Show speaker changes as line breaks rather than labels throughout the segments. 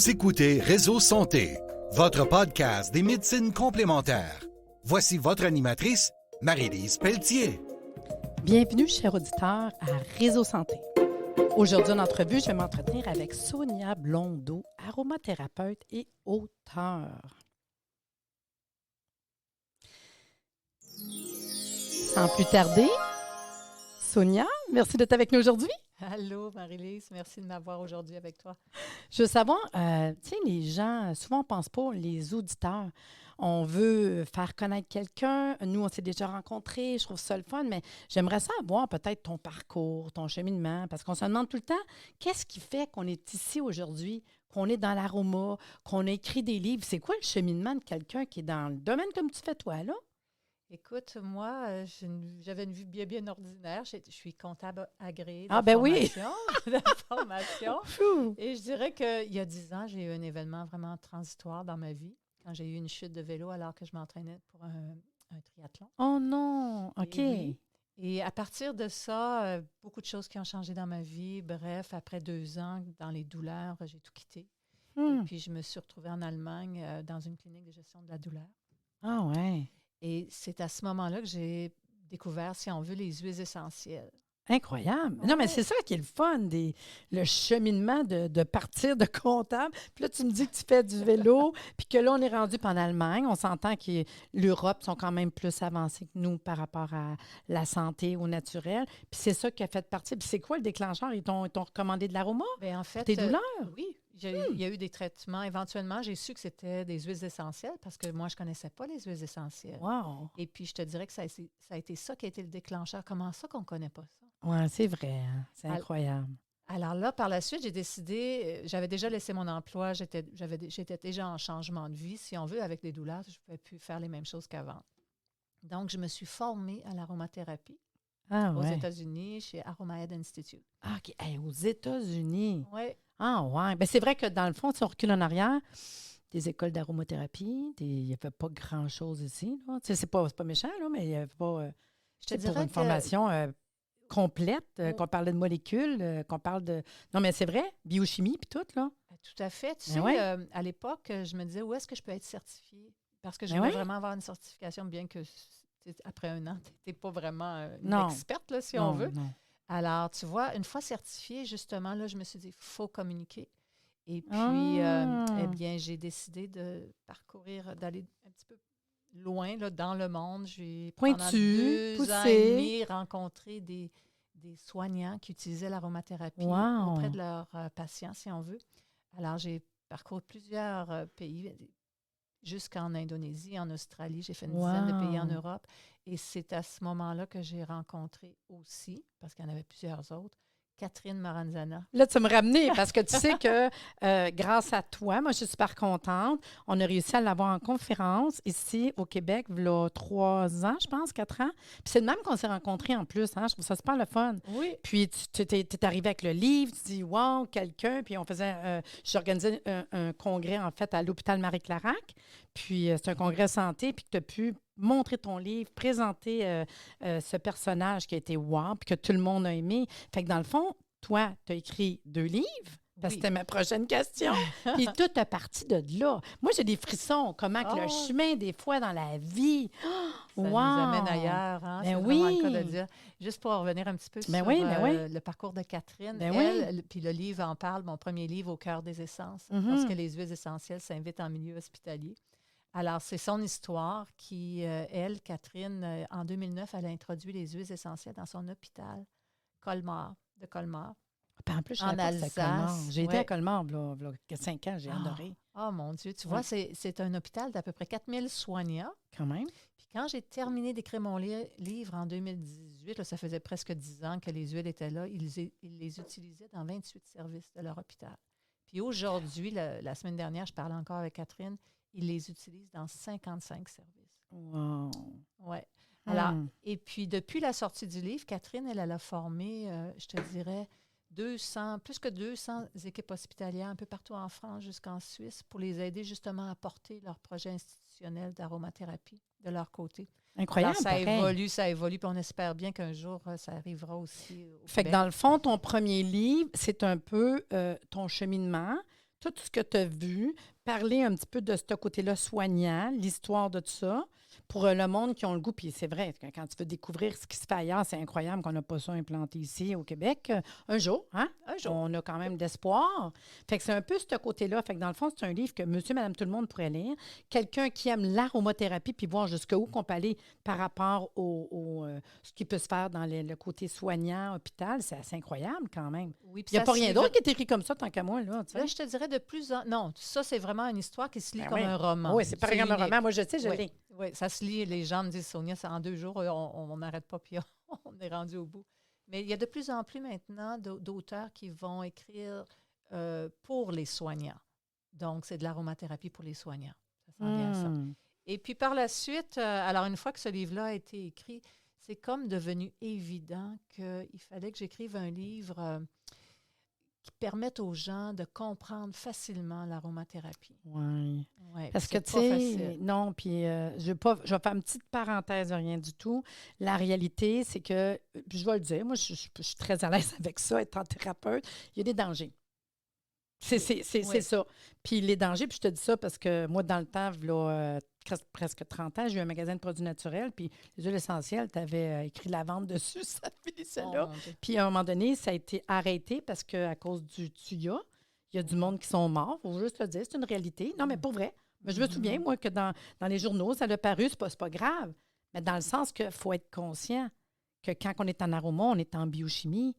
Vous écoutez Réseau Santé, votre podcast des médecines complémentaires. Voici votre animatrice, Marie-Lise Pelletier.
Bienvenue, chers auditeurs, à Réseau Santé. Aujourd'hui, en entrevue, je vais m'entretenir avec Sonia Blondeau, aromathérapeute et auteure. Sans plus tarder, Sonia, merci d'être avec nous aujourd'hui.
Allô, Marie-Lise, merci de m'avoir aujourd'hui avec toi.
Je veux savoir, tu sais, les gens, souvent on ne pense pas, les auditeurs, on veut faire connaître quelqu'un. Nous, on s'est déjà rencontrés, je trouve ça le fun, mais j'aimerais savoir peut-être ton parcours, ton cheminement, parce qu'on se demande tout le temps, qu'est-ce qui fait qu'on est ici aujourd'hui, qu'on est dans l'aroma, qu'on a écrit des livres? C'est quoi le cheminement de quelqu'un qui est dans le domaine comme tu fais toi, là?
Écoute, moi, j'avais une vie bien ordinaire. Je suis comptable agréée de
formation.
De formation.
Fou.
Et je dirais qu'il y a 10 ans, j'ai eu un événement vraiment transitoire dans ma vie, quand j'ai eu une chute de vélo alors que je m'entraînais pour un triathlon.
Oh non! OK.
Et à partir de ça, beaucoup de choses qui ont changé dans ma vie. Bref, après 2 ans, dans les douleurs, j'ai tout quitté. Et puis, je me suis retrouvée en Allemagne dans une clinique de gestion de la douleur.
Ah ouais.
Et c'est à ce moment-là que j'ai découvert, si on veut, les huiles essentielles.
Incroyable. Non, mais c'est ça qui est le fun, le cheminement de partir de comptable. Puis là, tu me dis que tu fais du vélo, puis que là, on est rendu en Allemagne. On s'entend que l'Europe sont quand même plus avancés que nous par rapport à la santé, au naturel. Puis c'est ça qui a fait partie. Puis c'est quoi le déclencheur? Ils t'ont recommandé de l'aroma?
Bien, en fait,
tes douleurs?
Oui. Il y a eu des traitements. Éventuellement, j'ai su que c'était des huiles essentielles parce que moi, je ne connaissais pas les huiles essentielles.
Wow!
Et puis, je te dirais que ça a été ça qui a été le déclencheur. Comment ça qu'on ne connaît pas ça?
Oui, c'est vrai. Hein? C'est incroyable.
Alors là, par la suite, j'ai décidé, j'avais déjà laissé mon emploi, j'étais déjà en changement de vie, si on veut, avec des douleurs. Je ne pouvais plus faire les mêmes choses qu'avant. Donc, je me suis formée à l'aromathérapie aux États-Unis, chez AromaHead Institute.
Ah, OK. Hey, aux États-Unis?
Oui.
Ah, ouais. Bien, c'est vrai que dans le fond, si on recule en arrière, des écoles d'aromathérapie, il n'y avait pas grand-chose ici. Là. C'est pas méchant, là, mais il n'y avait pas.
Je te dirais
pour une formation complète, qu'on parlait de molécules, qu'on parle de. Non, mais c'est vrai, biochimie puis tout, là.
Tout à fait. Tu sais, à l'époque, je me disais, où est-ce que je peux être certifiée? Parce que je voulais vraiment avoir une certification, bien que après 1 an, tu n'es pas vraiment une experte, là, si on veut. Non. Alors, tu vois, une fois certifiée, justement, là, je me suis dit, il faut communiquer. Et puis, eh bien, j'ai décidé de parcourir, d'aller un petit peu loin là, dans le monde. J'ai pendant 2 ans et demi rencontré des soignants qui utilisaient l'aromathérapie auprès de leurs patients, si on veut. Alors, j'ai parcouru plusieurs pays, jusqu'en Indonésie, en Australie. J'ai fait une dizaine de pays en Europe. Et c'est à ce moment-là que j'ai rencontré aussi, parce qu'il y en avait plusieurs autres, Catherine Maranzana.
Là, tu me ramener parce que tu sais que grâce à toi, moi, je suis super contente. On a réussi à l'avoir en conférence ici au Québec, il y a 3 ans, je pense, 4 ans. Puis c'est de même qu'on s'est rencontrés en plus. Hein? Je trouve ça super le fun.
Oui.
Puis tu es arrivé avec le livre, tu dis, wow, quelqu'un. Puis on faisait, j'organisais un congrès, en fait, à l'hôpital Marie-Clarac. Puis c'est un congrès santé, puis que tu as pu montrer ton livre, présenter ce personnage qui a été wow, puis que tout le monde a aimé. Fait que dans le fond, toi, tu as écrit 2 livres, parce que c'était ma prochaine question. Puis tout est parti de là. Moi, j'ai des frissons, comment que le chemin, des fois, dans la vie.
Ça nous amène ailleurs. Hein? C'est vraiment le cas de dire. Juste pour revenir un petit peu sur le parcours de Catherine, puis le livre en parle, mon premier livre, Au cœur des essences, lorsque les huiles essentielles s'invitent en milieu hospitalier. Alors, c'est son histoire qui, elle, Catherine, en 2009, elle a introduit les huiles essentielles dans son hôpital de Colmar.
En plus,
en Alsace.
J'ai été à Colmar il y a 5 ans, j'ai adoré.
Oh mon Dieu, tu vois, c'est un hôpital d'à peu près 4000 soignants.
Quand même.
Puis quand j'ai terminé d'écrire mon livre en 2018, là, ça faisait presque 10 ans que les huiles étaient là, ils les utilisaient dans 28 services de leur hôpital. Puis aujourd'hui, la semaine dernière, je parlais encore avec Catherine, ils les utilisent dans 55 services.
Wow!
Oui. Alors, et puis depuis la sortie du livre, Catherine, elle a formé, je te dirais, plus que 200 équipes hospitalières un peu partout en France jusqu'en Suisse pour les aider justement à porter leur projet institutionnel d'aromathérapie de leur côté.
Incroyable.
Alors, ça évolue, puis on espère bien qu'un jour, ça arrivera aussi au
Fait
Québec.
que dans le fond, ton premier livre, c'est un peu ton cheminement. tout ce que tu as vu, parler un petit peu de ce côté-là soignant, l'histoire de tout ça, pour le monde qui ont le goût. Puis c'est vrai, quand tu veux découvrir ce qui se fait ailleurs, c'est incroyable qu'on n'a pas ça implanté ici au Québec. Un jour, hein?
Un jour.
On a quand même d'espoir. Fait que c'est un peu ce côté-là. Fait que dans le fond, c'est un livre que monsieur, madame, tout le monde pourrait lire. Quelqu'un qui aime l'aromathérapie, puis voir jusqu'où qu'on peut aller par rapport au ce qui peut se faire dans le côté soignant, hôpital, c'est assez incroyable quand même.
Oui,
il n'y a pas rien d'autre qui est écrit comme ça, tant qu'à moi. Là,
là, je te dirais de plus en... Non, ça, c'est vraiment une histoire qui se lit comme
oui.
un roman.
Oui, c'est pareil comme un roman. Moi, je sais, je lis.
Oui, ça se lit. Les gens me disent, Sonia, c'est en 2 jours, on n'arrête pas, puis on est rendu au bout. Mais il y a de plus en plus maintenant d'auteurs qui vont écrire pour les soignants. Donc, c'est de l'aromathérapie pour les soignants. Ça s'en vient à ça. Et puis, par la suite, alors, une fois que ce livre-là a été écrit, c'est comme devenu évident qu'il fallait que j'écrive un livre qui permette aux gens de comprendre facilement l'aromathérapie.
Oui.
Ouais,
parce que, tu sais, non, puis je vais faire une petite parenthèse de rien du tout. La réalité, c'est que, puis je vais le dire, moi, je suis très à l'aise avec ça, étant thérapeute, il y a des dangers. C'est ça. Puis les dangers, puis je te dis ça parce que moi, dans le temps, là, presque 30 ans, j'ai eu un magasin de produits naturels, puis les huiles essentielles, tu avais écrit lavande dessus, ça finissait là. Puis à un moment donné, ça a été arrêté parce qu'à cause du tuya, il y a du monde qui sont morts. Il faut juste le dire, c'est une réalité. Non, mais pour vrai. Mais je me souviens, moi, que dans les journaux, ça l'a paru, c'est pas grave. Mais dans le sens qu'il faut être conscient que quand on est en aroma, on est en biochimie.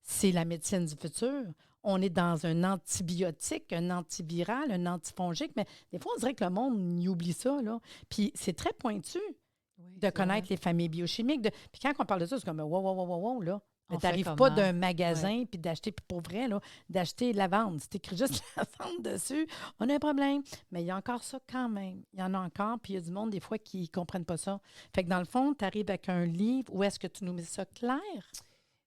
C'est la médecine du futur. On est dans un antibiotique, un antiviral, un antifongique, mais des fois, on dirait que le monde y oublie ça, là. Puis c'est très pointu de connaître les familles biochimiques. Puis quand on parle de ça, c'est comme wow, là. Mais tu n'arrives pas d'un magasin puis d'acheter, puis pour vrai, là, d'acheter lavande. Si tu écris juste lavande dessus, on a un problème. Mais il y a encore ça quand même. Il y en a encore, puis il y a du monde, des fois, qui ne comprennent pas ça. Fait que dans le fond, tu arrives avec un livre, où est-ce que tu nous mets ça clair?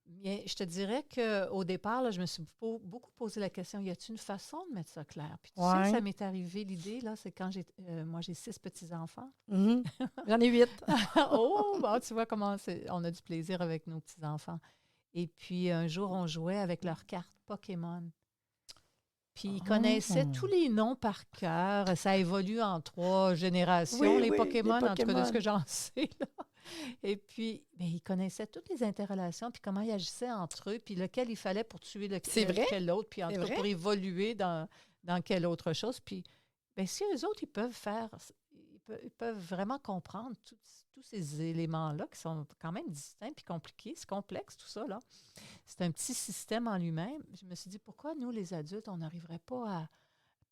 Bien, je te dirais qu'au départ, là, je me suis beaucoup posé la question, y a-t-il une façon de mettre ça clair? Puis tu sais que ça m'est arrivé, l'idée, là, c'est quand moi, j'ai 6 petits-enfants.
Mm-hmm. J'en ai 8.
Oh, bon, tu vois comment on a du plaisir avec nos petits-enfants. Et puis, un jour, on jouait avec leurs cartes Pokémon. Puis, ils connaissaient tous les noms par cœur. Ça évolue en 3 générations, les Pokémon, en tout cas, de ce que j'en sais, là. Et puis, bien, ils connaissaient toutes les interrelations, puis comment ils agissaient entre eux, puis lequel il fallait pour tuer lequel autre, puis en tout cas pour évoluer dans quelle autre chose. Puis, bien, si eux autres, ils peuvent vraiment comprendre tous ces éléments-là qui sont quand même distincts puis compliqués, c'est complexe tout ça, là. C'est un petit système en lui-même. Je me suis dit, pourquoi nous, les adultes, on n'arriverait pas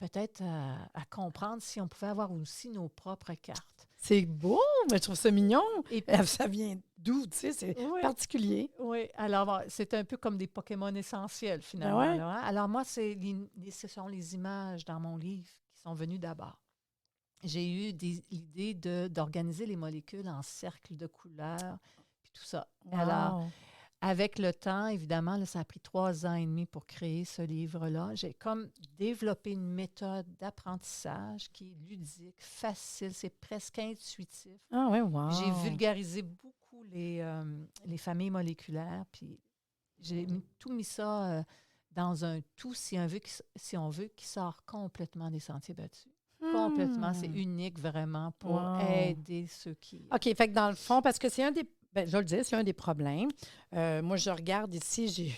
à comprendre si on pouvait avoir aussi nos propres cartes.
C'est beau, mais je trouve ça mignon. Et ça vient d'où, tu sais, c'est particulier.
Oui, alors c'est un peu comme des Pokémon essentiels, finalement.
Ah ouais?
Là, hein? Alors moi, ce sont les images dans mon livre qui sont venues d'abord. J'ai eu l'idée d'organiser les molécules en cercles de couleurs, puis tout ça.
Wow.
Alors, avec le temps, évidemment, là, ça a pris 3 ans et demi pour créer ce livre-là. J'ai comme développé une méthode d'apprentissage qui est ludique, facile, c'est presque intuitif.
Ah oui, wow.
J'ai vulgarisé beaucoup les familles moléculaires, puis j'ai tout mis ça dans un tout, si on veut, qui sort complètement des sentiers battus. Complètement, c'est unique vraiment pour aider ceux qui...
OK, fait que dans le fond, parce que c'est un des... Ben, je vais le dire, c'est un des problèmes. Moi, je regarde ici,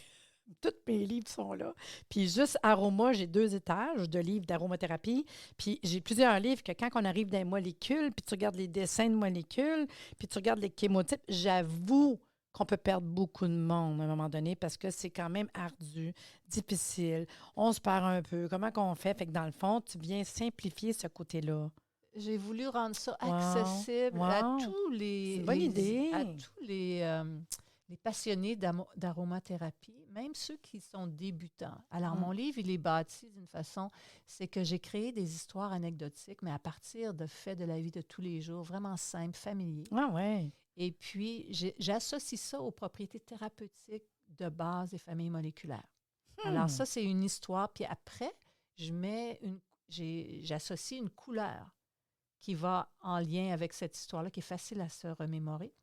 tous mes livres sont là. Puis juste Aroma, j'ai 2 étages de livres d'aromathérapie. Puis j'ai plusieurs livres que quand on arrive dans les molécules, puis tu regardes les dessins de molécules, puis tu regardes les chémotypes, j'avoue qu'on peut perdre beaucoup de monde à un moment donné parce que c'est quand même ardu, difficile. On se perd un peu. Comment qu'on fait? Fait que dans le fond, tu viens simplifier ce côté-là.
J'ai voulu rendre ça accessible à tous les passionnés d'aromathérapie, même ceux qui sont débutants. Alors, mon livre, il est bâti d'une façon, c'est que j'ai créé des histoires anecdotiques, mais à partir de faits de la vie de tous les jours, vraiment simples, familiers.
Ah ouais.
Et puis, j'associe ça aux propriétés thérapeutiques de base des familles moléculaires. Alors, ça, c'est une histoire. Puis après, j'associe une couleur qui va en lien avec cette histoire-là, qui est facile à se remémorer.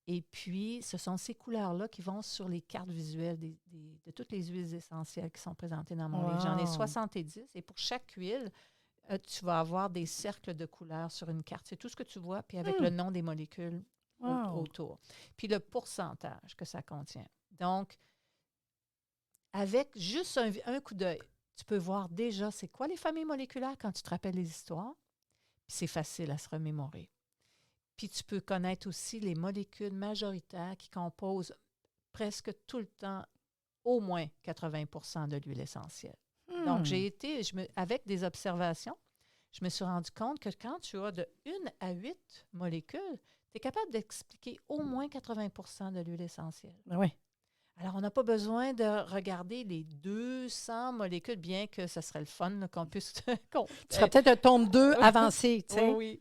Et puis, ce sont ces couleurs-là qui vont sur les cartes visuelles de toutes les huiles essentielles qui sont présentées dans mon livre. J'en ai 70 et pour chaque huile, tu vas avoir des cercles de couleurs sur une carte. C'est tout ce que tu vois, puis avec le nom des molécules autour. Puis le pourcentage que ça contient. Donc, avec juste un coup d'œil, tu peux voir déjà c'est quoi les familles moléculaires quand tu te rappelles les histoires. Puis c'est facile à se remémorer. Puis tu peux connaître aussi les molécules majoritaires qui composent presque tout le temps au moins 80% de l'huile essentielle. Donc, avec des observations, je me suis rendu compte que quand tu as de 1 à 8 molécules, tu es capable d'expliquer au moins 80% de l'huile essentielle.
Oui.
Alors, on n'a pas besoin de regarder les 200 molécules, bien que ce serait le fun là, qu'on puisse...
Tu serais peut-être un tome 2 avancé, tu sais.
Oui.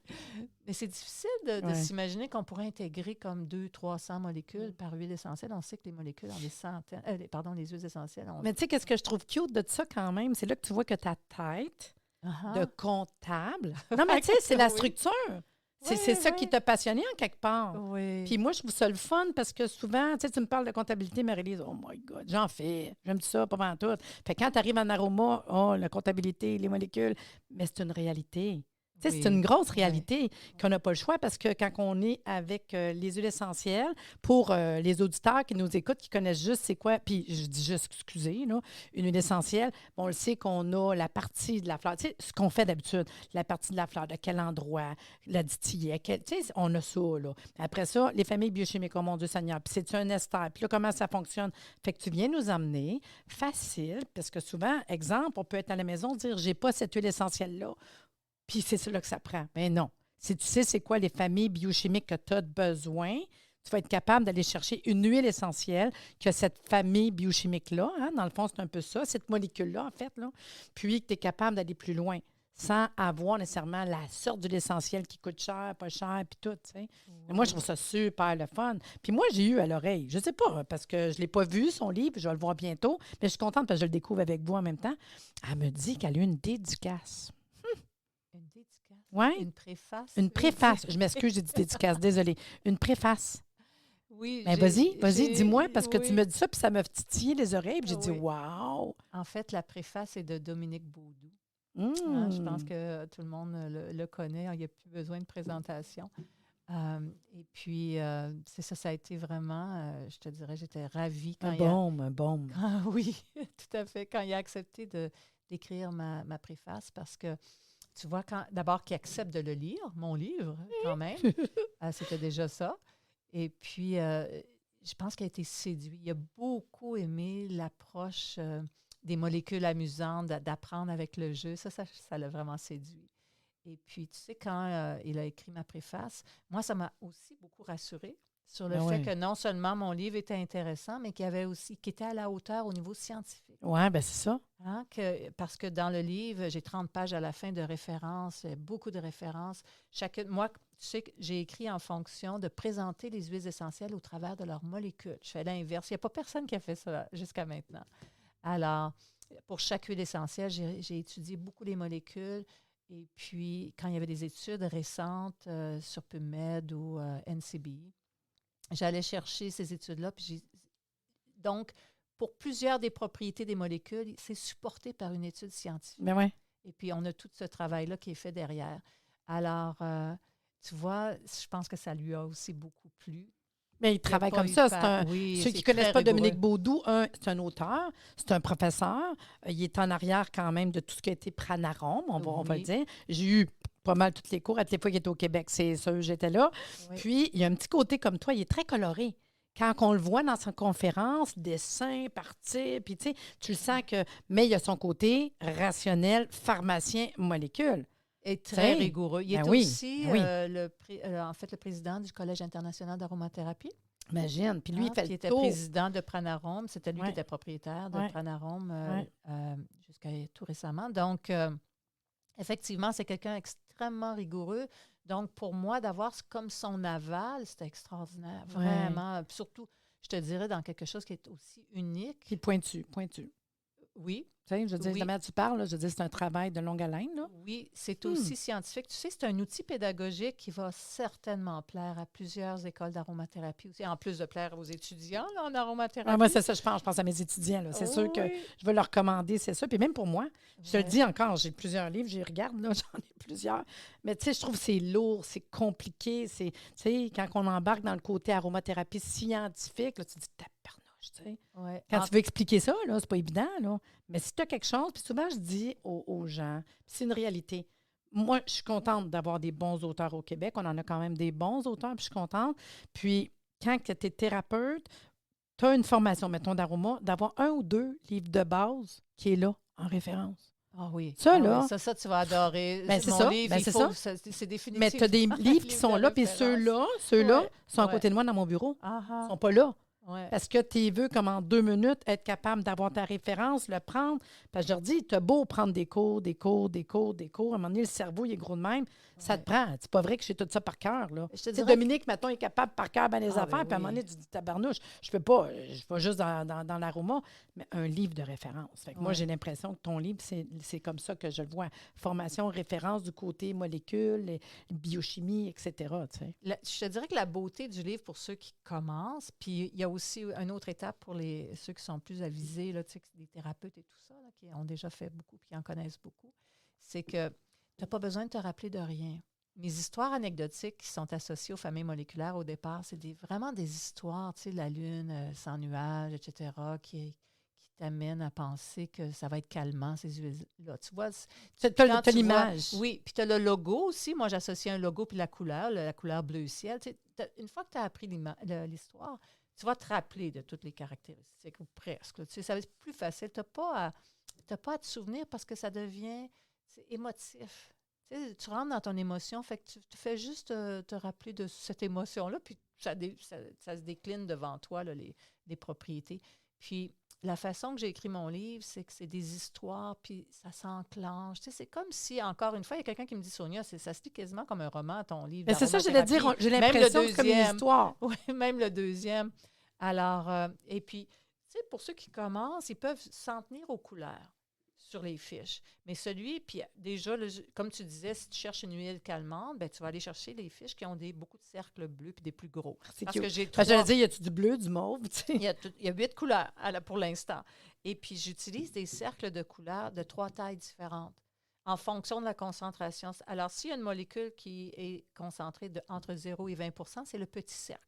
Mais c'est difficile de s'imaginer qu'on pourrait intégrer comme 200-300 molécules par huile essentielle. On sait que les molécules ont des centaines... les huiles essentielles ont...
Mais tu sais, qu'est-ce que je trouve cute de ça quand même? C'est là que tu vois que ta tête de comptable... Non, mais tu sais, c'est la structure. C'est ça qui t'a passionné en quelque part.
Oui.
Puis moi, je trouve ça le fun parce que souvent, tu sais, tu me parles de comptabilité, Marie-Lise, oh my God, j'en fais. J'aime ça, pas mal tout. Fait que quand tu arrives en aroma, la comptabilité, les molécules, mais c'est une réalité. Tu sais, c'est une grosse réalité qu'on n'a pas le choix parce que quand on est avec les huiles essentielles, pour les auditeurs qui nous écoutent, qui connaissent juste c'est quoi, puis je dis juste, excusez, là, une huile essentielle, on le sait qu'on a la partie de la fleur, tu sais, ce qu'on fait d'habitude, la partie de la fleur, de quel endroit, la ditillée, tu sais, on a ça, là. Après ça, les familles biochimiques, oh mon Dieu Seigneur, puis c'est-tu un ester, puis là, comment ça fonctionne? Fait que tu viens nous emmener facile, parce que souvent, exemple, on peut être à la maison, dire, j'ai pas cette huile essentielle-là, puis c'est ça là que ça prend. Mais non. Si tu sais c'est quoi les familles biochimiques que tu as besoin, tu vas être capable d'aller chercher une huile essentielle qui a cette famille biochimique-là. Hein? Dans le fond, c'est un peu ça, cette molécule-là, en fait. Là. Puis que tu es capable d'aller plus loin sans avoir nécessairement la sorte d'huile essentielle qui coûte cher, pas cher, puis tout. Tu sais. Moi, je trouve ça super le fun. Puis moi, j'ai eu à l'oreille, je sais pas, parce que je ne l'ai pas vu, son livre, je vais le voir bientôt, mais je suis contente parce que je le découvre avec vous en même temps. Elle me dit qu'elle a eu une dédicace.
Une dédicace?
Oui.
Une préface?
Une préface. Je m'excuse, j'ai dit dédicace, désolée. Une préface.
Oui.
Mais vas-y, dis-moi, parce que tu me dis ça, puis ça m'a titillé les oreilles, puis j'ai dit « wow ».
En fait, la préface est de Dominique Baudou. Je pense que tout le monde le connaît. Il n'y a plus besoin de présentation. Et puis, c'est ça, ça a été vraiment, je te dirais, j'étais ravie quand
un baume.
Oui, tout à fait. Quand il a accepté d'écrire ma préface, parce que tu vois, d'abord qu'il accepte de le lire, mon livre, quand même. C'était déjà ça. Et puis, je pense qu'il a été séduit. Il a beaucoup aimé l'approche des molécules amusantes, d'apprendre avec le jeu. Ça l'a vraiment séduit. Et puis, tu sais, quand il a écrit ma préface, moi, ça m'a aussi beaucoup rassurée sur le fait que non seulement mon livre était intéressant, mais qu'il était à la hauteur au niveau scientifique.
Oui, bien, c'est ça.
Parce que dans le livre, j'ai 30 pages à la fin de références, beaucoup de références. Moi, tu sais que j'ai écrit en fonction de présenter les huiles essentielles au travers de leurs molécules. Je fais l'inverse. Il n'y a pas personne qui a fait ça jusqu'à maintenant. Alors, pour chaque huile essentielle, j'ai étudié beaucoup les molécules. Et puis, quand il y avait des études récentes sur PubMed ou NCBI, j'allais chercher ces études-là. Donc, pour plusieurs des propriétés des molécules, c'est supporté par une étude scientifique.
Ben ouais.
Et puis, on a tout ce travail-là qui est fait derrière. Alors, tu vois, je pense que ça lui a aussi beaucoup plu.
Mais il travaille comme ça. Ceux qui ne connaissent pas Dominique Baudou, c'est un auteur, c'est un professeur. Il est en arrière quand même de tout ce qui a été Pranarum, on va le dire. J'ai eu pas mal tous les cours. À toutes les fois qu'il était au Québec, c'est sûr, j'étais là. Oui. Puis, il y a un petit côté comme toi, il est très coloré. Quand on le voit dans sa conférence, dessin, partie, puis tu sais, tu le sens que... Mais il y a son côté rationnel, pharmacien, molécule.
Et très rigoureux. Il est aussi le président du Collège international d'aromathérapie.
Imagine. Puis lui, il fait le
tour. Il était président de Pranarum. C'était lui qui était propriétaire de Pranarum jusqu'à tout récemment. Donc, effectivement, c'est quelqu'un extrêmement rigoureux. Donc, pour moi, d'avoir comme son aval, c'était extraordinaire. Vraiment. Surtout, je te dirais, dans quelque chose qui est aussi unique.
Puis pointu.
Oui.
Tu sais, je veux dire, la manière dont tu parles, là, je veux dire, c'est un travail de longue haleine. Là.
Oui, c'est aussi scientifique. Tu sais, c'est un outil pédagogique qui va certainement plaire à plusieurs écoles d'aromathérapie aussi, en plus de plaire aux étudiants là, en aromathérapie.
Moi, c'est ça, je pense à mes étudiants. Là. C'est sûr que je veux leur recommander, c'est ça. Puis même pour moi, je te le dis encore, j'ai plusieurs livres, j'y regarde, là, j'en ai plusieurs. Mais tu sais, je trouve que c'est lourd, c'est compliqué. Tu sais, quand on embarque dans le côté aromathérapie scientifique, là, tu te dis, tabarnouche, tu sais.
Ouais.
Quand tu veux expliquer ça, là, c'est pas évident, là. Mais si tu as quelque chose, puis souvent, je dis aux gens, c'est une réalité. Moi, je suis contente d'avoir des bons auteurs au Québec. On en a quand même des bons auteurs, puis je suis contente. Puis, quand tu es thérapeute, tu as une formation, mettons, d'aroma, d'avoir 1 ou 2 livres de base qui est là, en référence.
Ah oui.
Ça, là.
Oui. Ça, tu vas adorer.
Ben, c'est ça.
Livre,
ben, c'est ça.
C'est définitif.
Mais tu as des livres qui sont là, puis ceux-là sont à côté de moi dans mon bureau. Ils ne sont pas là.
Ouais.
Parce que tu veux, comme en 2 minutes, être capable d'avoir ta référence, le prendre. Parce que je leur dis, tu as beau prendre des cours. À un moment donné, le cerveau, il est gros de même. Ça te prend. C'est pas vrai que je fais tout ça par cœur. Dominique, mettons, est capable par cœur ben les affaires. Puis à un moment donné, tu dis, tabarnouche, je fais pas juste dans l'aroma, mais un livre de référence. Fait que moi, j'ai l'impression que ton livre, c'est comme ça que je le vois. Formation, référence du côté molécules, biochimie, etc. Tu sais.
Je te dirais que la beauté du livre pour ceux qui commencent, puis il y a aussi une autre étape pour ceux qui sont plus avisés, là, tu sais, des thérapeutes et tout ça, là, qui ont déjà fait beaucoup puis qui en connaissent beaucoup, c'est que tu n'as pas besoin de te rappeler de rien. Mes histoires anecdotiques qui sont associées aux familles moléculaires au départ, c'est vraiment des histoires, tu sais, la Lune sans nuages, etc., qui t'amènent à penser que ça va être calmant, ces huiles-là. Tu vois,
tu as l'image.
Oui, puis tu as le logo aussi. Moi, j'associe un logo puis la couleur bleu ciel. Tu sais, une fois que tu as appris l'histoire, tu vas te rappeler de toutes les caractéristiques, ou presque. Tu sais, ça va être plus facile. Tu n'as pas à te souvenir parce que ça devient émotif. Tu sais, tu rentres dans ton émotion, fait que tu fais juste te rappeler de cette émotion-là, puis ça se décline devant toi, là, les propriétés. Puis, la façon que j'ai écrit mon livre, c'est que c'est des histoires, puis ça s'enclenche. Tu sais, c'est comme si, encore une fois, il y a quelqu'un qui me dit, Sonia, ça se lit quasiment comme un roman, ton livre.
Mais c'est ça, j'allais dire, j'ai l'impression que c'est comme une histoire.
Oui, même le deuxième. Alors, et puis, tu sais, pour ceux qui commencent, ils peuvent s'en tenir aux couleurs sur les fiches. Mais celui, puis déjà, comme tu disais, si tu cherches une huile calmante, ben, tu vas aller chercher les fiches qui ont beaucoup de cercles bleus puis des plus gros.
Parce que j'allais dire, y a-tu du bleu, du mauve? Tu sais?
Il y a 8 couleurs pour l'instant. Et puis, j'utilise des cercles de couleurs de 3 tailles différentes en fonction de la concentration. Alors, s'il y a une molécule qui est concentrée entre 0 et 20 %, c'est le petit cercle.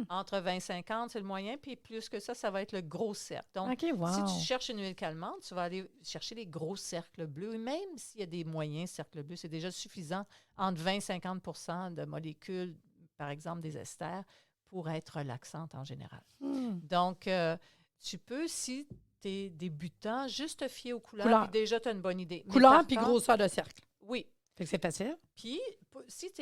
Entre 20 et 50, c'est le moyen, puis plus que ça va être le gros cercle. Donc, si tu cherches une huile calmante, tu vas aller chercher les gros cercles bleus. Et même s'il y a des moyens cercles bleus, c'est déjà suffisant entre 20 et 50 % de molécules, par exemple des esters, pour être relaxantes en général. Donc, tu peux, si tu es débutant, juste te fier aux couleurs, puis déjà, tu as une bonne idée.
Couleur puis grosseur de cercle.
Oui.
Fait que c'est facile.
Puis, si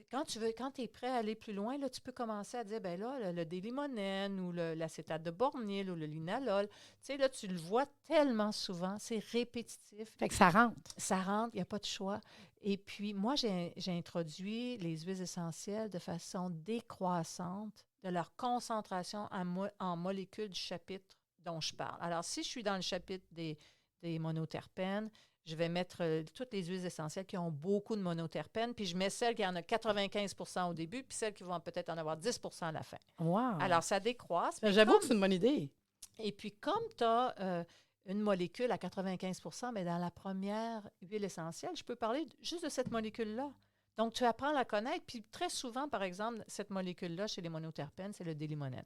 quand tu es prêt à aller plus loin, là, tu peux commencer à dire, ben là, le délimonène ou l'acétate de bornyle ou le linalol, tu sais, là, tu le vois tellement souvent, c'est répétitif.
Fait que ça rentre.
Ça rentre, il n'y a pas de choix. Et puis, moi, j'ai introduit les huiles essentielles de façon décroissante de leur concentration en molécules du chapitre dont je parle. Alors, si je suis dans le chapitre des monoterpènes, je vais mettre toutes les huiles essentielles qui ont beaucoup de monoterpènes, puis je mets celles qui en ont 95 % au début, puis celles qui vont peut-être en avoir 10 % à la fin.
Wow.
Alors, ça décroisse.
J'avoue que c'est une bonne idée.
Et puis, comme tu as une molécule à 95 %, mais dans la première huile essentielle, je peux parler juste de cette molécule-là. Donc, tu apprends à la connaître, puis très souvent, par exemple, cette molécule-là, chez les monoterpènes, c'est le délimonène.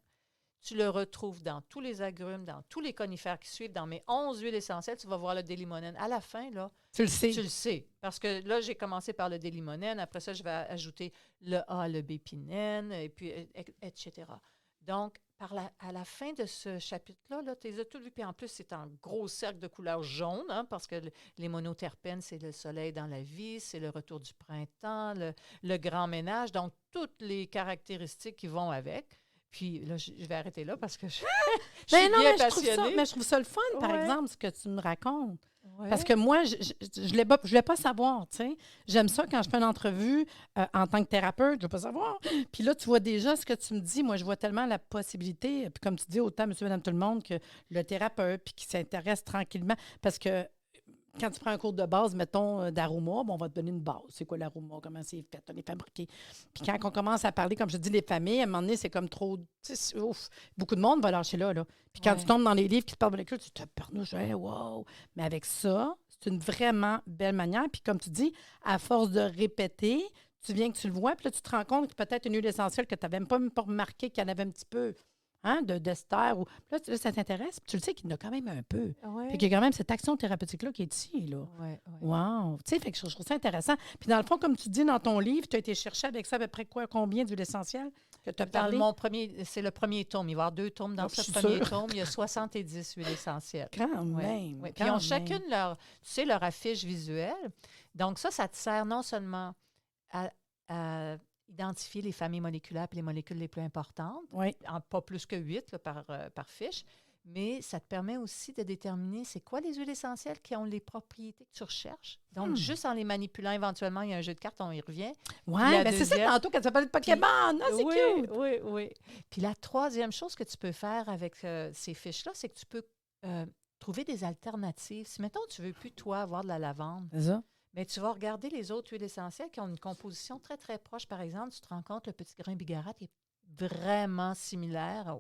Tu le retrouves dans tous les agrumes, dans tous les conifères qui suivent. Dans mes 11 huiles essentielles, tu vas voir le délimonène. À la fin, là,
tu le sais.
Tu le sais. Parce que là, j'ai commencé par le délimonène. Après ça, je vais ajouter le A, le bépinène, et puis, etc. Donc, à la fin de ce chapitre-là, là, tu les as tous vus. Puis en plus, c'est en gros cercle de couleur jaune, hein, parce que les monoterpènes, c'est le soleil dans la vie, c'est le retour du printemps, le grand ménage. Donc, toutes les caractéristiques qui vont avec. Puis là, je vais arrêter là parce que je suis
Mais non,
bien
mais
passionnée.
je trouve ça le fun, par
Ouais.
exemple, ce que tu me racontes.
Ouais.
Parce que moi, je voulais pas savoir, tu sais. J'aime ça quand je fais une entrevue en tant que thérapeute, je veux pas savoir. Puis là, tu vois déjà ce que tu me dis. Moi, je vois tellement la possibilité, puis comme tu dis, autant monsieur, madame, tout le monde, que le thérapeute, puis qui s'intéresse tranquillement. Parce que quand tu prends un cours de base, mettons, d'aroma, on va te donner une base. C'est quoi l'aroma? Comment c'est fait? On est fabriqué. Puis quand on commence à parler, comme je dis, les familles, à un moment donné, c'est comme trop... Ouf, beaucoup de monde va lâcher là. Puis quand tu tombes dans les livres qui te parlent de molécules, tu te pernouches, hey, wow! Mais avec ça, c'est une vraiment belle manière. Puis comme tu dis, à force de répéter, tu viens que tu le vois, puis là, tu te rends compte que peut-être une huile essentielle que tu n'avais même pas remarqué qu'il y en avait un petit peu. D'ester. Là, ça t'intéresse. Tu le sais qu'il y en a quand même un peu.
Ouais.
Fait qu'il y a quand même cette action thérapeutique-là qui est ici. Là.
Ouais.
Wow! Tu sais, fait que je trouve ça intéressant. Puis dans le fond, comme tu dis dans ton livre, tu as été chercher avec ça à peu près combien d'huiles essentielles que tu as parlé?
C'est le premier tome. Il va y avoir 2 tomes dans ce premier tome. Il y a 70 huiles essentielles.
Quand même!
Ouais. Puis ils ont chacune leur affiche visuelle. Donc ça te sert non seulement à identifier les familles moléculaires et les molécules les plus importantes, pas plus que 8 là, par fiche, mais ça te permet aussi de déterminer c'est quoi les huiles essentielles qui ont les propriétés que tu recherches. Donc, juste en les manipulant, éventuellement, il y a un jeu de cartes, on y revient.
Oui, mais c'est ça tantôt quand tu parlais de Pokémon. C'est cute!
Oui. Puis la troisième chose que tu peux faire avec ces fiches-là, c'est que tu peux trouver des alternatives. Si, mettons, tu ne veux plus, toi, avoir de la lavande,
c'est ça.
mais tu vas regarder les autres huiles essentielles qui ont une composition très, très proche. Par exemple, tu te rends compte que le petit grain bigarade est vraiment similaire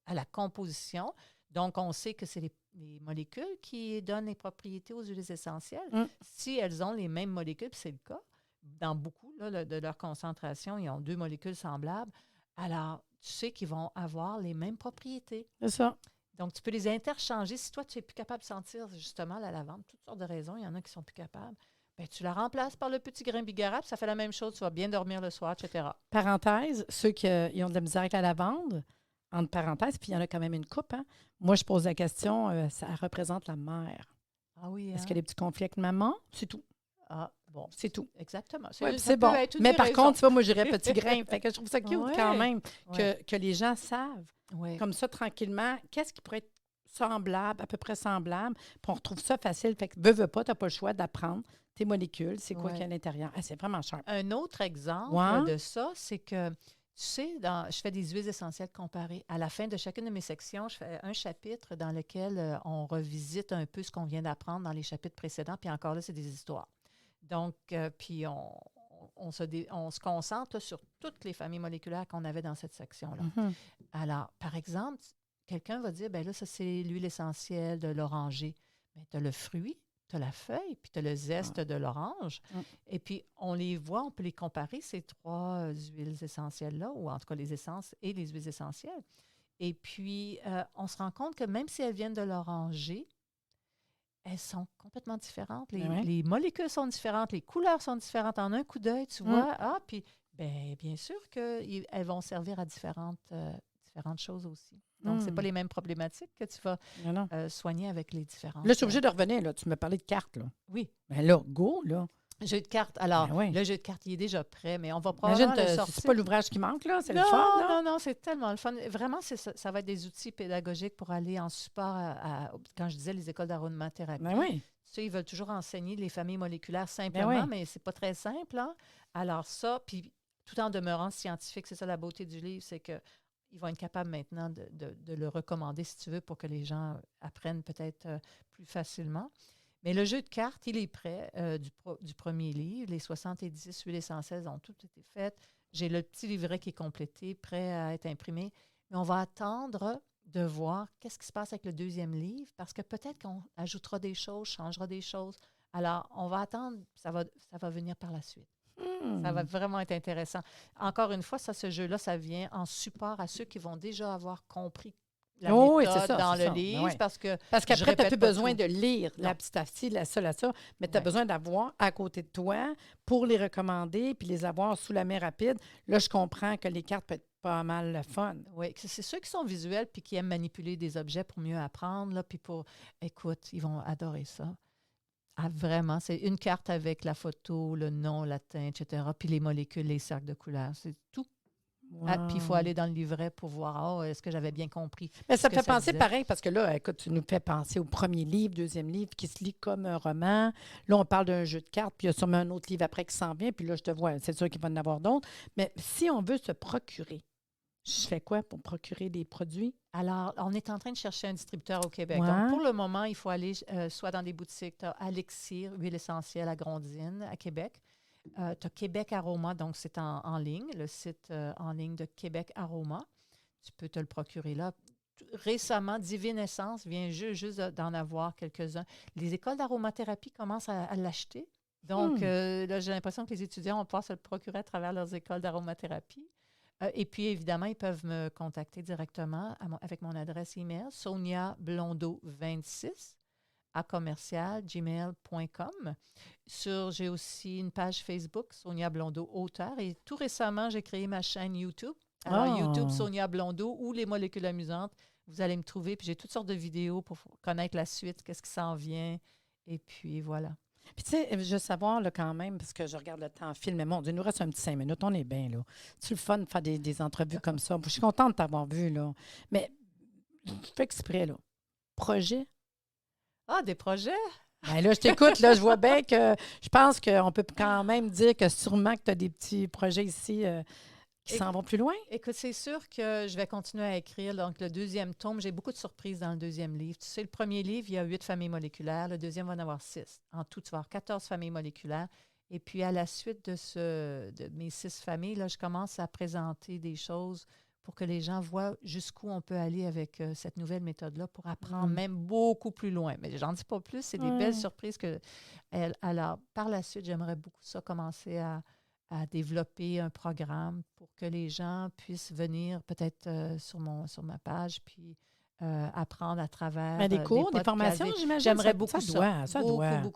à la composition. Donc, on sait que c'est les molécules qui donnent les propriétés aux huiles essentielles. Si elles ont les mêmes molécules, puis c'est le cas, dans beaucoup là, de leur concentration, ils ont 2 molécules semblables, alors tu sais qu'ils vont avoir les mêmes propriétés.
C'est ça.
Donc, tu peux les interchanger. Si toi, tu n'es plus capable de sentir justement la lavande, toutes sortes de raisons, il y en a qui sont plus capables, bien, tu la remplaces par le petit grain bigarade, ça fait la même chose, tu vas bien dormir le soir, etc.
Parenthèse, ceux qui ont de la misère avec la lavande, entre parenthèses, puis il y en a quand même une coupe. Hein? Moi, je pose la question, ça représente la mère.
Ah oui,
Est-ce qu'il y a des petits conflits avec maman? C'est tout.
Ah, bon.
C'est tout.
Exactement.
C'est bon. Mais par contre, tu vois, moi, je dirais petit grain. Fait que je trouve ça cute quand même que les gens savent, comme ça, tranquillement, qu'est-ce qui pourrait être semblable, à peu près semblable, puis on retrouve ça facile. Fait que veux pas, tu n'as pas le choix d'apprendre tes molécules, c'est quoi qu'il y a à l'intérieur. Ah, c'est vraiment cher.
Un autre exemple de ça, c'est que, tu sais, je fais des huiles essentielles comparées. À la fin de chacune de mes sections, je fais un chapitre dans lequel on revisite un peu ce qu'on vient d'apprendre dans les chapitres précédents, puis encore là, c'est des histoires. Donc, puis on se concentre sur toutes les familles moléculaires qu'on avait dans cette section-là.
Mm-hmm.
Alors, par exemple, quelqu'un va dire, bien là, ça, c'est l'huile essentielle de l'oranger. Bien, tu as le fruit, tu as la feuille, puis tu as le zeste de l'orange. Et puis, on les voit, on peut les comparer, ces 3 huiles essentielles-là, ou en tout cas les essences et les huiles essentielles. Et puis, on se rend compte que même si elles viennent de l'oranger, elles sont complètement différentes. Les molécules sont différentes, les couleurs sont différentes. En un coup d'œil, tu vois, puis bien sûr qu'elles vont servir à différentes choses aussi. Donc, ce n'est pas les mêmes problématiques que tu vas soigner avec les différentes.
Là, je suis obligée de revenir. Là. Tu me parlais de cartes. Là.
Oui.
Bien là, go, là.
Jeu de cartes. Alors, le jeu de cartes, il est déjà prêt, mais on va probablement le sortir.
C'est pas l'ouvrage qui manque, là? C'est le fun,
Non, c'est tellement le fun. Vraiment, ça va être des outils pédagogiques pour aller en support quand je disais les écoles d'aromathérapie.
Ben oui.
Tu sais, ils veulent toujours enseigner les familles moléculaires simplement, mais c'est pas très simple. Hein? Alors ça, puis tout en demeurant scientifique, c'est ça la beauté du livre, c'est que ils vont être capables maintenant de le recommander, si tu veux, pour que les gens apprennent peut-être plus facilement. Mais le jeu de cartes, il est prêt du premier livre. Les 70 huiles essentielles ont toutes été faites. J'ai le petit livret qui est complété, prêt à être imprimé. Mais on va attendre de voir qu'est-ce qui se passe avec le 2e livre, parce que peut-être qu'on ajoutera des choses, changera des choses. Alors, on va attendre, ça va venir par la suite. Ça va vraiment être intéressant. Encore une fois, ce jeu-là, ça vient en support à ceux qui vont déjà avoir compris la méthode dans le livre. Parce
qu'après, tu n'as plus besoin de lire la petite affiche, la ça, mais tu as besoin d'avoir à côté de toi pour les recommander puis les avoir sous la main rapide. Là, je comprends que les cartes peuvent être pas mal le fun.
Oui, c'est ceux qui sont visuels puis qui aiment manipuler des objets pour mieux apprendre. Là, puis écoute, ils vont adorer ça. Ah, vraiment, c'est une carte avec la photo, le nom latin, etc., puis les molécules, les cercles de couleurs. C'est tout.
Wow.
Puis il faut aller dans le livret pour voir, est-ce que j'avais bien compris.
Mais ça me fait penser pareil, parce que là, écoute, tu nous fais penser au premier livre, deuxième livre, qui se lit comme un roman. Là, on parle d'un jeu de cartes, puis il y a sûrement un autre livre après qui s'en vient, puis là, je te vois, c'est sûr qu'il va y en avoir d'autres. Mais si on veut se procurer, je fais quoi pour procurer des produits?
Alors, on est en train de chercher un distributeur au Québec.
Ouais.
Donc, pour le moment, il faut aller soit dans des boutiques, tu as Alexir, huile essentielle à Grondines, à Québec. Tu as Québec Aroma, donc c'est en ligne, le site en ligne de Québec Aroma. Tu peux te le procurer là. Récemment, Divine Essence vient juste d'en avoir quelques-uns. Les écoles d'aromathérapie commencent à l'acheter. Donc, là, j'ai l'impression que les étudiants vont pouvoir se le procurer à travers leurs écoles d'aromathérapie. Et puis, évidemment, ils peuvent me contacter directement avec mon adresse email, soniablondeau26@gmail.com. J'ai aussi une page Facebook, Sonia Blondeau, auteur. Et tout récemment, j'ai créé ma chaîne YouTube. Alors, YouTube, Sonia Blondeau ou Les molécules amusantes. Vous allez me trouver. Puis, j'ai toutes sortes de vidéos pour connaître la suite, qu'est-ce qui s'en vient. Et puis, voilà.
Puis, tu sais, je veux savoir là, quand même, parce que je regarde le temps file, mais mon Dieu, il nous reste un petit 5 minutes, on est bien, là. C'est le fun de faire des entrevues comme ça. Je suis contente de t'avoir vu, là. Mais, je fais exprès, là. Projet?
Ah, des projets?
Bien là, je t'écoute, là, je vois bien que je pense qu'on peut quand même dire que sûrement que tu as des petits projets ici qui s'en vont plus loin.
Écoute, c'est sûr que je vais continuer à écrire. Donc, le deuxième tome, j'ai beaucoup de surprises dans le deuxième livre. Tu sais, le premier livre, il y a 8 familles moléculaires. Le deuxième va en avoir 6. En tout, tu vas avoir 14 familles moléculaires. Et puis, à la suite de mes 6 familles, là, je commence à présenter des choses pour que les gens voient jusqu'où on peut aller avec cette nouvelle méthode-là pour apprendre même beaucoup plus loin. Mais j'en dis pas plus, c'est des belles surprises alors, par la suite, j'aimerais beaucoup ça, commencer à développer un programme pour que les gens puissent venir peut-être sur ma page, puis apprendre à travers
des cours, des formations, j'imagine.
J'aimerais beaucoup
ça.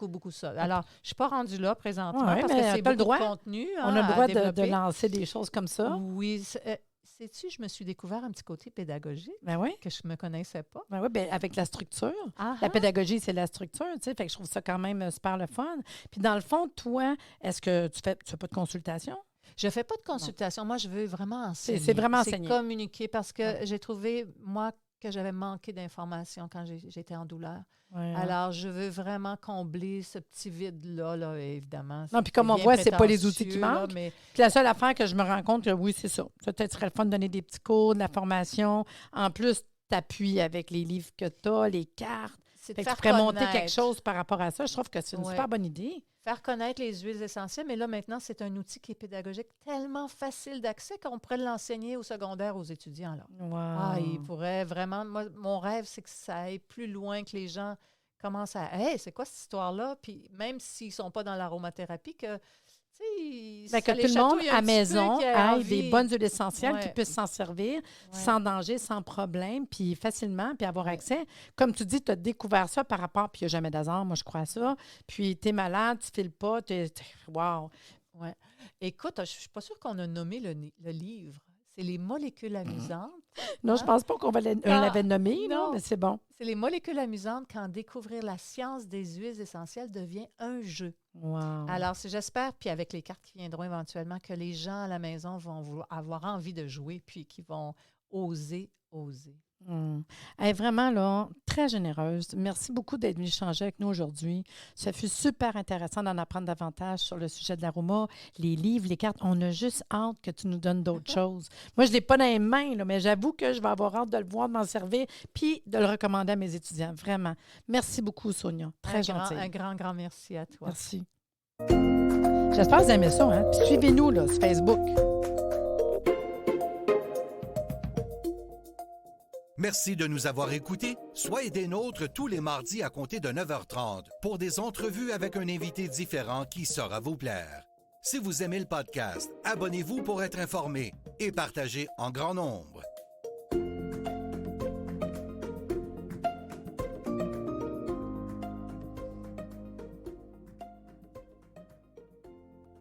Beaucoup ça. Alors, je ne suis pas rendue là présentement parce que c'est
beaucoup
de contenu.
On a le droit de lancer des choses comme ça.
Oui. Sais-tu, je me suis découvert un petit côté pédagogique que je ne me connaissais pas.
Ben oui, avec la structure. La pédagogie, c'est la structure, tu sais. Fait que je trouve ça quand même super le fun. Puis dans le fond, toi, est-ce que tu fais pas de consultation?
Je ne fais pas de consultation. Non. Moi, je veux vraiment enseigner.
C'est vraiment enseigner.
C'est communiquer parce que j'ai trouvé, moi, que j'avais manqué d'informations quand j'étais en douleur. Ouais. Alors, je veux vraiment combler ce petit vide-là, là, évidemment.
Non, puis comme on voit, c'est pas les outils qui manquent. Mais... Puis la seule affaire que je me rends compte, que oui, c'est ça. Ça peut-être serait le fun de donner des petits cours, de la formation. En plus, t'appuies avec les livres que tu as, les cartes. Fait que tu pourrais monter quelque chose par rapport à ça. Je trouve que c'est une super bonne idée.
Faire connaître les huiles essentielles, mais là, maintenant, c'est un outil qui est pédagogique, tellement facile d'accès qu'on pourrait l'enseigner au secondaire aux étudiants. Là.
Wow.
Ils pourraient vraiment... Moi, mon rêve, c'est que ça aille plus loin, que les gens commencent à... Hey, c'est quoi cette histoire-là? Puis même s'ils ne sont pas dans l'aromathérapie, que...
que tout le monde à la maison ait des bonnes huiles essentielles qui puissent s'en servir sans danger, sans problème, puis facilement, puis avoir accès. Comme tu dis, tu as découvert ça par rapport, puis il n'y a jamais d'hasard, moi je crois à ça. Puis tu es malade, tu ne files pas, wow!
Ouais. Écoute, je ne suis pas sûre qu'on a nommé le livre. C'est les molécules amusantes.
Non, je ne pense pas qu'on l'avait nommé, non, mais c'est bon.
C'est les molécules amusantes quand découvrir la science des huiles essentielles devient un jeu.
Wow.
Alors, j'espère, puis avec les cartes qui viendront éventuellement, que les gens à la maison vont avoir envie de jouer, puis qu'ils vont oser.
Elle est vraiment là, très généreuse. Merci beaucoup d'être venue échanger avec nous aujourd'hui. Ça fut super intéressant d'en apprendre davantage sur le sujet de l'aroma, les livres, les cartes. On a juste hâte que tu nous donnes d'autres choses. Moi, je ne l'ai pas dans les mains, là, mais j'avoue que je vais avoir hâte de le voir, de m'en servir, puis de le recommander à mes étudiants. Vraiment. Merci beaucoup, Sonia. Très gentille.
Un grand merci à toi.
Merci. J'espère que vous aimez ça. Hein? Puis suivez-nous là, sur Facebook.
Merci de nous avoir écoutés. Soyez des nôtres tous les mardis à compter de 9h30 pour des entrevues avec un invité différent qui saura vous plaire. Si vous aimez le podcast, abonnez-vous pour être informé et partagez en grand nombre.